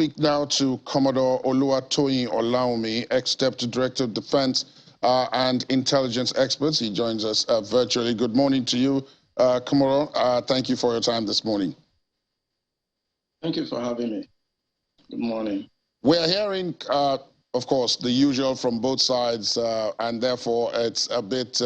speak now to Commodore Oluwatoyin, ex-Deputy Director of Defense and Intelligence Experts. He joins us virtually. Good morning to you, Commodore. Thank you for your time this morning. Thank you for having me. Good morning. We are hearing, of course, the usual from both sides, and therefore it's a bit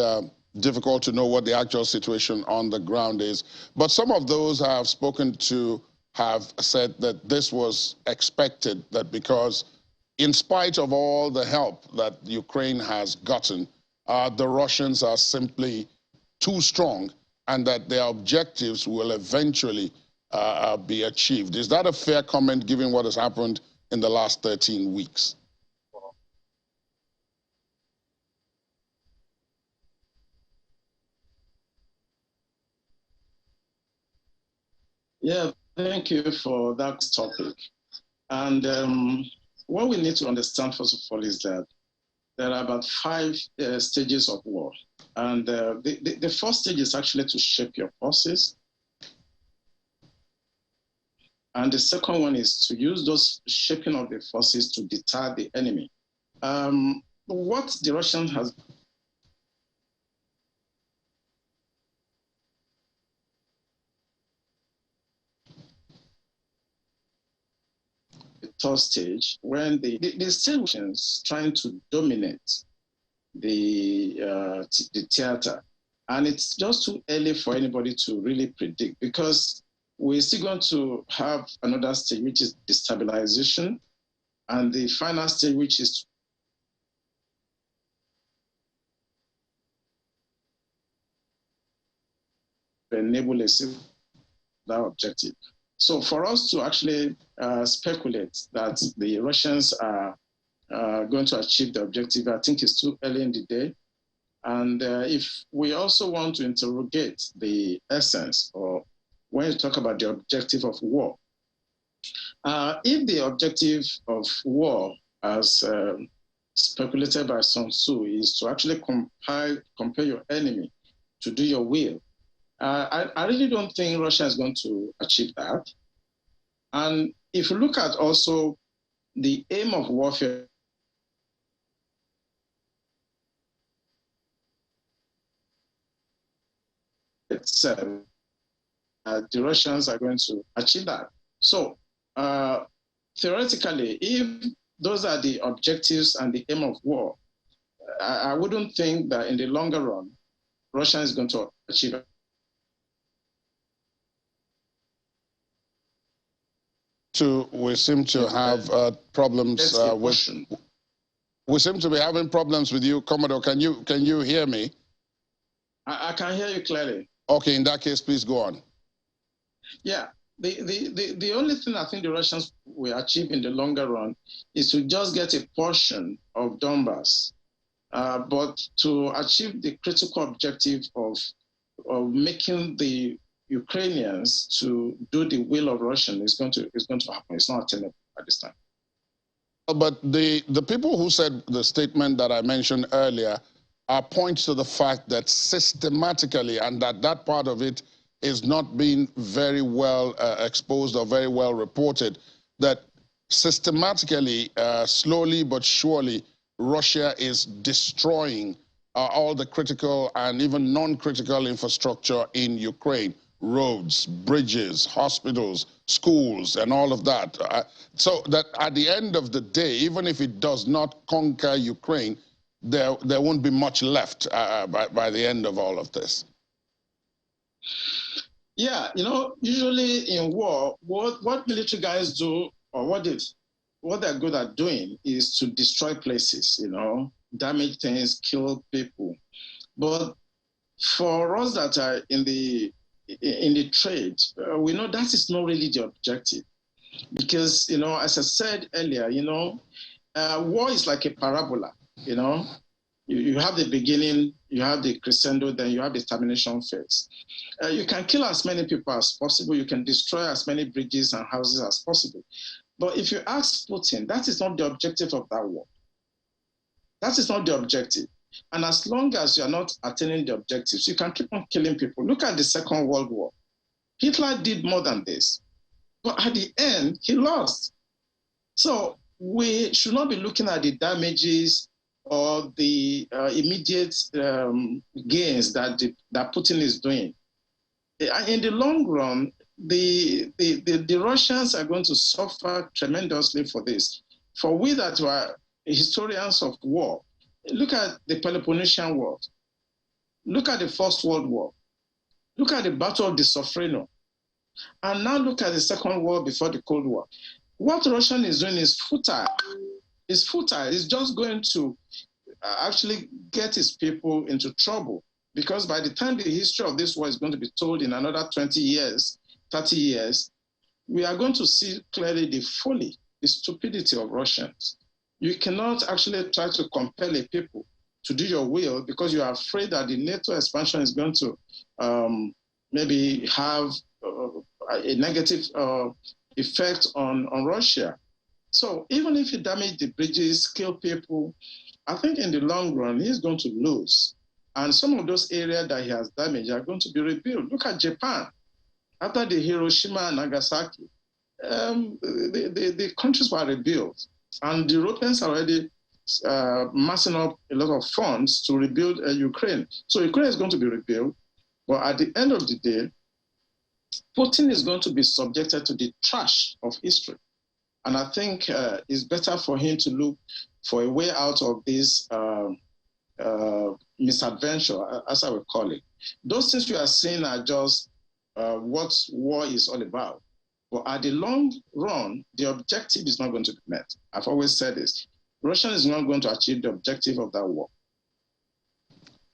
difficult to know what the actual situation on the ground is. But some of those I have spoken to have said that this was expected, that because in spite of all the help that Ukraine has gotten, the Russians are simply too strong and that their objectives will eventually be achieved. Is that a fair comment given what has happened in the last 13 weeks? Yeah, thank you for that topic. And what we need to understand, first of all, is that there are about 5 stages of war. And the first stage is actually to shape your forces. And the second one is to use those shaping of the forces to deter the enemy. What the Russians has third stage, when the Russians trying to dominate the theater. And it's just too early for anybody to really predict, because we're still going to have another stage, which is destabilization, and the final stage, which is to enable that objective. So for us to actually speculate that the Russians are going to achieve the objective, I think it's too early in the day. And if we also want to interrogate the essence, or when you talk about the objective of war, if the objective of war, as speculated by Sun Tzu, is to actually compel your enemy to do your will, I really don't think Russia is going to achieve that. And if you look at also the aim of warfare itself, the Russians are going to achieve that. So theoretically, if those are the objectives and the aim of war, I wouldn't think that in the longer run, Russia is going to achieve it. We seem to have problems we seem to be having problems with you, Commodore. Can you hear me? I can hear you clearly. Okay, in that case, please go on. Yeah, the only thing I think the Russians will achieve in the longer run is to just get a portion of Donbass, but to achieve the critical objective of making the Ukrainians to do the will of Russia is going to happen. It's not attainable at this time. But the people who said the statement that I mentioned earlier point to the fact that systematically, and that part of it is not being very well exposed or very well reported, that systematically, slowly but surely, Russia is destroying all the critical and even non-critical infrastructure in Ukraine. Roads, bridges, hospitals, schools, and all of that. So that at the end of the day, even if it does not conquer Ukraine, there won't be much left by the end of all of this. Yeah, usually in war, what military guys do, or what they're good at doing, is to destroy places, damage things, kill people. But for us that are in the trade, we know that is not really the objective. Because, as I said earlier, war is like a parabola, You have the beginning, you have the crescendo, then you have the termination phase. You can kill as many people as possible, you can destroy as many bridges and houses as possible. But if you ask Putin, that is not the objective of that war. That is not the objective. And as long as you are not attaining the objectives, you can keep on killing people. Look at the Second World War. Hitler did more than this. But at the end, he lost. So we should not be looking at the damages or the immediate gains that Putin is doing. In the long run, the Russians are going to suffer tremendously for this. For we that were historians of war, look at the Peloponnesian War, look at the First World War, look at the Battle of the Sofreno, and now look at the Second War before the Cold War. What Russia is doing is futile. It's futile. It's just going to actually get its people into trouble, because by the time the history of this war is going to be told in another 20 years, 30 years, we are going to see clearly the folly, the stupidity of Russians. You cannot actually try to compel a people to do your will because you are afraid that the NATO expansion is going to maybe have a negative effect on Russia. So even if you damage the bridges, kill people, I think in the long run, he's going to lose. And some of those areas that he has damaged are going to be rebuilt. Look at Japan. After the Hiroshima and Nagasaki, the countries were rebuilt. And the Europeans are already massing up a lot of funds to rebuild Ukraine. So Ukraine is going to be rebuilt. But at the end of the day, Putin is going to be subjected to the trash of history. And I think it's better for him to look for a way out of this misadventure, as I would call it. Those things you are seeing are just what war is all about. But at the long run, the objective is not going to be met. I've always said this. Russia is not going to achieve the objective of that war.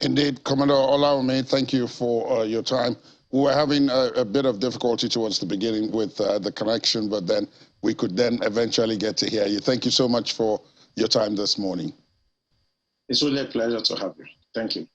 Indeed, Commodore Oluwatoyin, thank you for your time. We were having a bit of difficulty towards the beginning with the connection, but then we could then eventually get to hear you. Thank you so much for your time this morning. It's really a pleasure to have you. Thank you.